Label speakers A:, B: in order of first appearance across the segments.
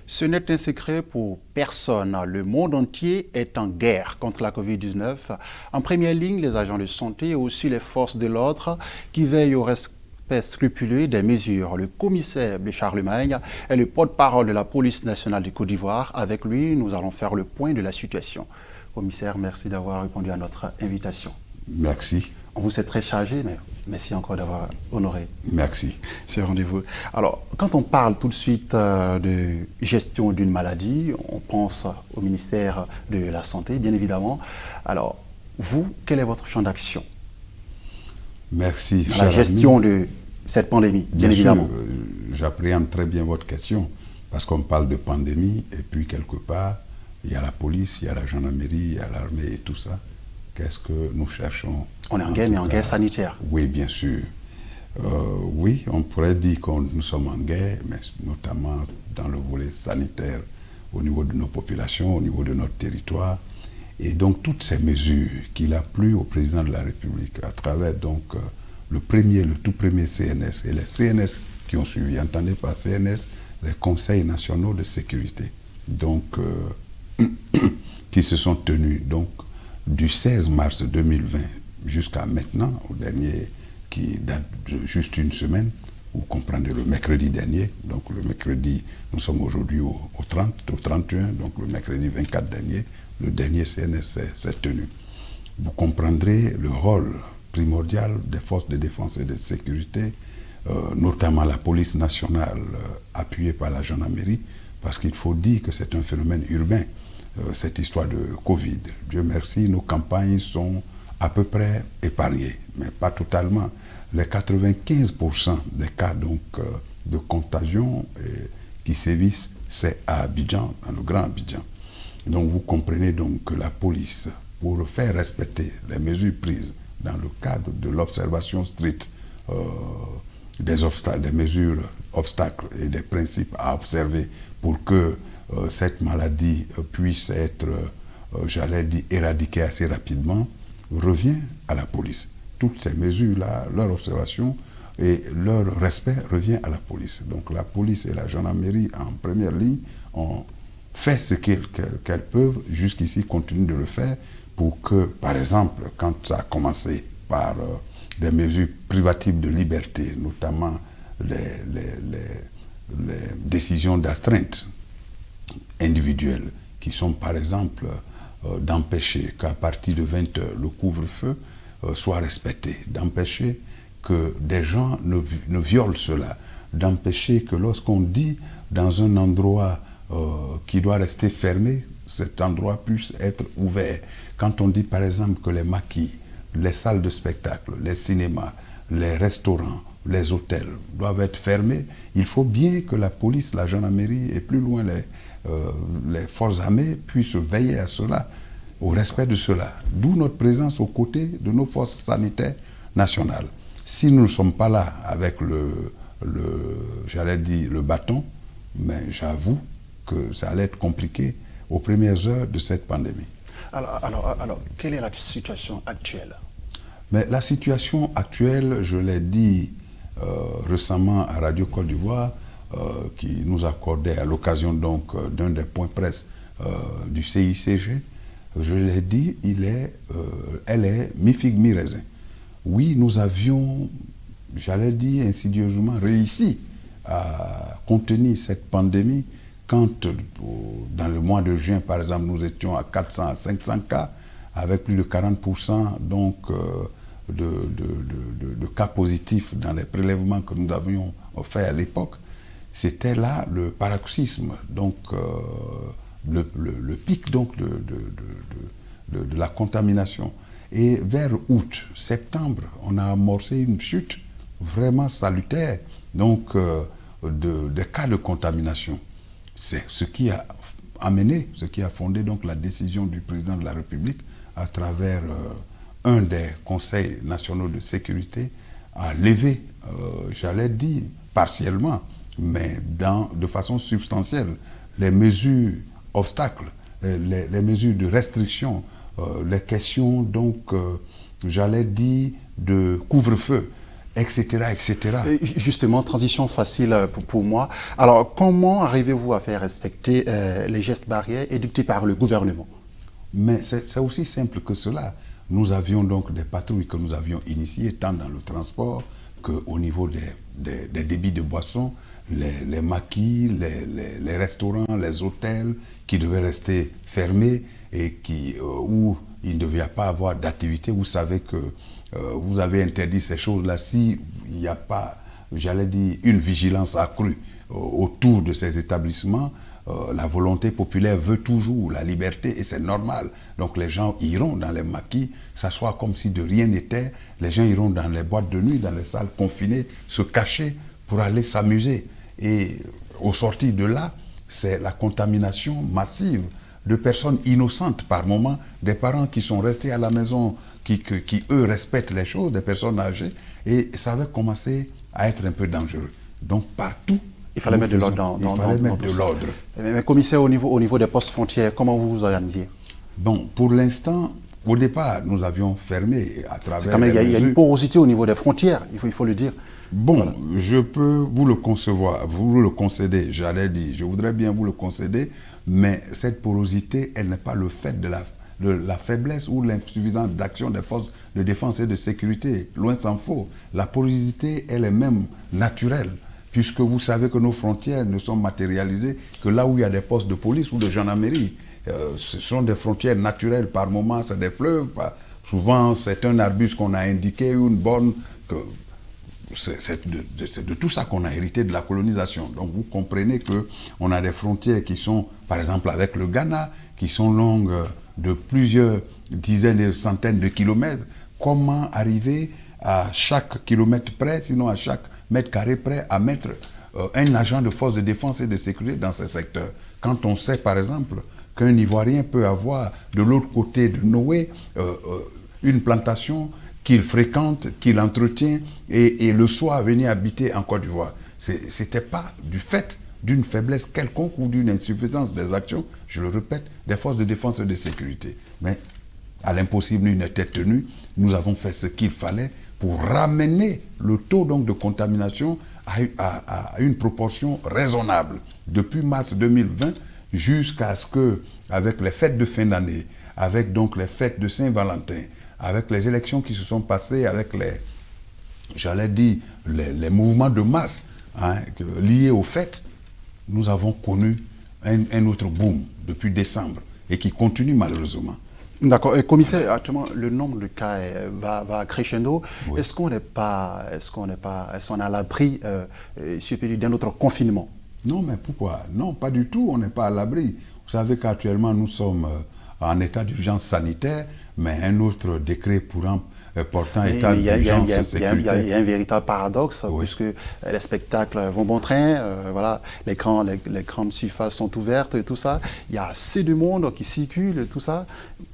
A: Ce n'est un secret pour personne. Le monde entier est en guerre contre la Covid-19. En première ligne, les agents de santé et aussi les forces de l'ordre qui veillent au respect scrupuleux des mesures. Le commissaire Charlemagne est le porte-parole de la police nationale du Côte d'Ivoire. Avec lui, nous allons faire le point de la situation. Commissaire, merci d'avoir répondu à notre invitation.
B: Merci.
A: On vous est très chargé, mais merci encore d'avoir honoré
B: Merci.
A: ce rendez-vous. Alors, quand on parle tout de suite de gestion d'une maladie, on pense au ministère de la Santé, bien évidemment. Alors, vous, quel est votre champ d'action?
B: Merci.
A: Dans la gestion de cette pandémie, bien évidemment.
B: J'appréhende très bien votre question, parce qu'on parle de pandémie, et puis quelque part, il y a la police, il y a la gendarmerie, il y a l'armée et tout ça. Qu'est-ce que nous cherchons?
A: On est en guerre, mais en guerre sanitaire.
B: Oui, bien sûr. Oui, on pourrait dire que nous sommes en guerre, mais notamment dans le volet sanitaire, au niveau de nos populations, au niveau de notre territoire. Et donc, toutes ces mesures qu'il a plu au président de la République, à travers donc le tout premier CNS et les CNS qui ont suivi. Entendez par CNS, les Conseils nationaux de sécurité, donc, qui se sont tenus donc, du 16 mars 2020 jusqu'à maintenant, au dernier qui date de juste une semaine, vous comprendrez le mercredi dernier, donc le mercredi, nous sommes aujourd'hui au 30, au 31, donc le mercredi 24 dernier, le dernier CNS s'est tenu. Vous comprendrez le rôle primordial des forces de défense et de sécurité, notamment la police nationale appuyée par la gendarmerie, parce qu'il faut dire que c'est un phénomène urbain, cette histoire de Covid. Dieu merci, nos campagnes sont à peu près épargnées, mais pas totalement. Les 95% des cas donc, de contagion qui sévissent, c'est à Abidjan, dans le Grand Abidjan. Donc vous comprenez donc que la police, pour faire respecter les mesures prises dans le cadre de l'observation stricte des mesures obstacles et des principes à observer pour que cette maladie puisse être, j'allais dire, éradiquée assez rapidement, revient à la police. Toutes ces mesures-là, leur observation et leur respect revient à la police. Donc la police et la gendarmerie en première ligne ont fait ce qu'elles peuvent, jusqu'ici continuent de le faire, pour que, par exemple, quand ça a commencé par des mesures privatives de liberté, notamment les décisions d'astreinte individuelles, qui sont par exemple d'empêcher qu'à partir de 20 heures, le couvre-feu soit respecté, d'empêcher que des gens ne violent cela, d'empêcher que lorsqu'on dit dans un endroit qui doit rester fermé, cet endroit puisse être ouvert. Quand on dit par exemple que les maquis, les salles de spectacle, les cinémas, les restaurants, les hôtels doivent être fermés, il faut bien que la police, la gendarmerie et plus loin les forces armées puissent veiller à cela, au respect de cela. D'où notre présence aux côtés de nos forces sanitaires nationales. Si nous ne sommes pas là avec j'allais dire le bâton, mais j'avoue que ça allait être compliqué aux premières heures de cette pandémie.
A: Alors, quelle est la situation actuelle?
B: Mais la situation actuelle, je l'ai dit récemment à Radio Côte d'Ivoire, qui nous accordait à l'occasion donc d'un des points presse du CICG, je l'ai dit, elle est mi-figue, mi-raisin. Oui, nous avions, j'allais dire insidieusement, réussi à contenir cette pandémie quand, dans le mois de juin, par exemple, nous étions à 400 à 500 cas, avec plus de 40% donc, de cas positifs dans les prélèvements que nous avions faits à l'époque. C'était là le paroxysme, donc le pic donc, de la contamination. Et vers août, septembre, on a amorcé une chute vraiment salutaire donc, des cas de contamination. C'est ce qui a amené, ce qui a fondé donc, la décision du président de la République à travers un des conseils nationaux de sécurité à lever, j'allais dire partiellement, mais de façon substantielle, les mesures obstacles, les mesures de restriction, les questions, donc, j'allais dire, de couvre-feu. etc., etc.
A: Justement, transition facile pour moi. Alors, comment arrivez-vous à faire respecter les gestes barrières édictés par le gouvernement?
B: Mais c'est aussi simple que cela. Nous avions donc des patrouilles que nous avions initiées, tant dans le transport qu'au niveau des débits de boissons, les maquis, les restaurants, les hôtels qui devaient rester fermés et où il ne devait pas avoir d'activité. Vous savez que vous avez interdit ces choses-là s'il n'y a pas, j'allais dire, une vigilance accrue autour de ces établissements. La volonté populaire veut toujours la liberté et c'est normal. Donc les gens iront dans les maquis, s'asseoir comme si de rien n'était. Les gens iront dans les boîtes de nuit, dans les salles confinées, se cacher pour aller s'amuser. Et au sortir de là, c'est la contamination massive de personnes innocentes par moment, des parents qui sont restés à la maison, qui eux respectent les choses, des personnes âgées, et ça va commencer à être un peu dangereux. Donc partout,
A: il fallait mettre de l'ordre
B: Il fallait mettre de l'ordre.
A: Mais commissaire, au niveau des postes frontières, comment vous vous organisez?
B: Bon, pour l'instant, au départ, nous avions fermé à travers.
A: Il y a une porosité au niveau des frontières, il faut le dire.
B: Bon, voilà. Je peux vous le concevoir, vous le concéder, j'allais dire, je voudrais bien vous le concéder, mais cette porosité, elle n'est pas le fait de la faiblesse ou l'insuffisance d'action des forces de défense et de sécurité. Loin s'en faut. La porosité, elle est même naturelle, puisque vous savez que nos frontières ne sont matérialisées que là où il y a des postes de police ou de gendarmerie. Ce sont des frontières naturelles. Par moments, c'est des fleuves. Souvent, c'est un arbuste qu'on a indiqué, une borne. C'est de tout ça qu'on a hérité de la colonisation. Donc, vous comprenez qu'on a des frontières qui sont, par exemple, avec le Ghana, qui sont longues de plusieurs dizaines et centaines de kilomètres. Comment arriver à chaque kilomètre près, sinon à chaque mètre carré près, à mettre un agent de force de défense et de sécurité dans ces secteurs? Quand on sait, par exemple, qu'un Ivoirien peut avoir de l'autre côté de Noé une plantation qu'il fréquente, qu'il entretient, et le soir venir habiter en Côte d'Ivoire. Ce n'était pas du fait d'une faiblesse quelconque ou d'une insuffisance des actions, je le répète, des forces de défense et de sécurité. Mais à l'impossible, nul n'était tenu. Nous avons fait ce qu'il fallait pour ramener le taux donc, de contamination à une proportion raisonnable. Depuis mars 2020 jusqu'à ce que, avec les fêtes de fin d'année, avec donc les fêtes de Saint-Valentin, avec les élections qui se sont passées, avec les mouvements de masse liés aux fêtes, nous avons connu un autre boom depuis décembre et qui continue malheureusement.
A: D'accord. Et commissaire, actuellement, le nombre de cas va crescendo. Oui. Est-ce qu'on est à l'abri d'un autre confinement?
B: Non, mais pourquoi? Non, pas du tout. On n'est pas à l'abri. Vous savez qu'actuellement, nous sommes en état d'urgence sanitaire, mais un autre décret portant état d'urgence sécuritaire.
A: Il y a un véritable paradoxe, oui. Puisque les spectacles vont bon train, voilà, les grandes surfaces sont ouvertes et tout ça. Il y a assez de monde qui circule et tout ça.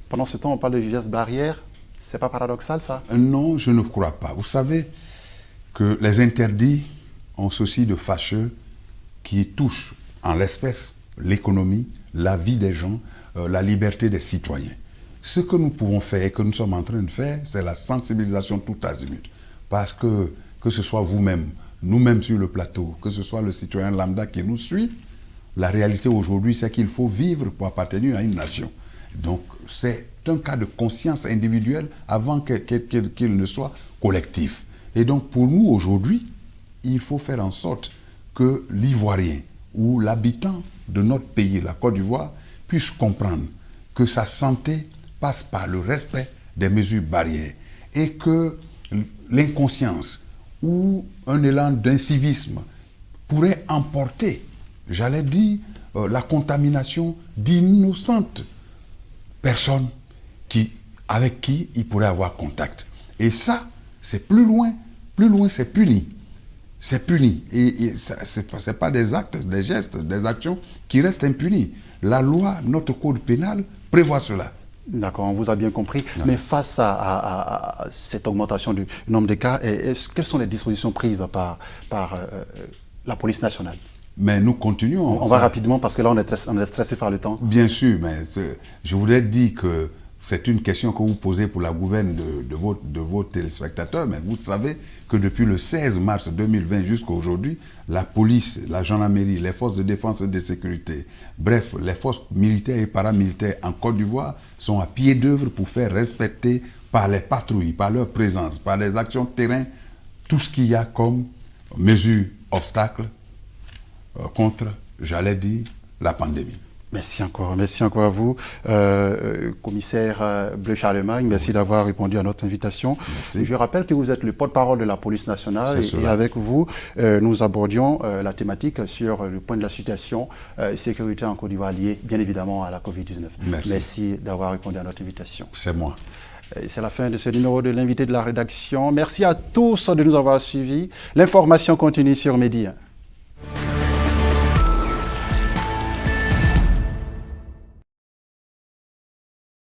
A: Pendant ce temps, on parle de gestes barrières. C'est pas paradoxal, ça?
B: Non, je ne crois pas. Vous savez que les interdits ont ceci de fâcheux qui touchent en l'espèce l'économie, la vie des gens, la liberté des citoyens. Ce que nous pouvons faire et que nous sommes en train de faire, c'est la sensibilisation tout azimut. Parce que ce soit vous-même, nous-mêmes sur le plateau, que ce soit le citoyen lambda qui nous suit, la réalité aujourd'hui, c'est qu'il faut vivre pour appartenir à une nation. Donc, c'est un cas de conscience individuelle avant qu'il ne soit collectif. Et donc, pour nous, aujourd'hui, il faut faire en sorte que l'Ivoirien ou l'habitant de notre pays, la Côte d'Ivoire, puisse comprendre que sa santé passe par le respect des mesures barrières et que l'inconscience ou un élan d'incivisme pourrait emporter, j'allais dire, la contamination d'innocentes personnes avec qui il pourrait avoir contact. Et ça, c'est plus loin c'est puni. C'est puni. Et ce n'est pas des actes, des gestes, des actions qui restent impunis. La loi, notre code pénal, prévoit cela.
A: D'accord, on vous a bien compris. Non. Mais face à cette augmentation du nombre de cas, quelles sont les dispositions prises par la police nationale?
B: Mais nous continuons.
A: On va rapidement parce que là, on est stressé par le temps.
B: Bien sûr, mais je voudrais dire que c'est une question que vous posez pour la gouverne de vos téléspectateurs, mais vous savez que depuis le 16 mars 2020 jusqu'à aujourd'hui, la police, la gendarmerie, les forces de défense et de sécurité, bref, les forces militaires et paramilitaires en Côte d'Ivoire sont à pied d'œuvre pour faire respecter par les patrouilles, par leur présence, par les actions de terrain, tout ce qu'il y a comme mesures, obstacles contre, j'allais dire, la pandémie.
A: Merci encore à vous, commissaire Bleu Charlemagne. Merci d'avoir répondu à notre invitation.
B: Merci.
A: Je rappelle que vous êtes le porte-parole de la police nationale et avec vous, nous abordions la thématique sur le point de la situation sécurité en Côte d'Ivoire liée bien évidemment à la Covid-19. Merci d'avoir répondu à notre invitation.
B: C'est moi.
A: C'est la fin de ce numéro de l'invité de la rédaction. Merci à tous de nous avoir suivis. L'information continue sur Medi 1.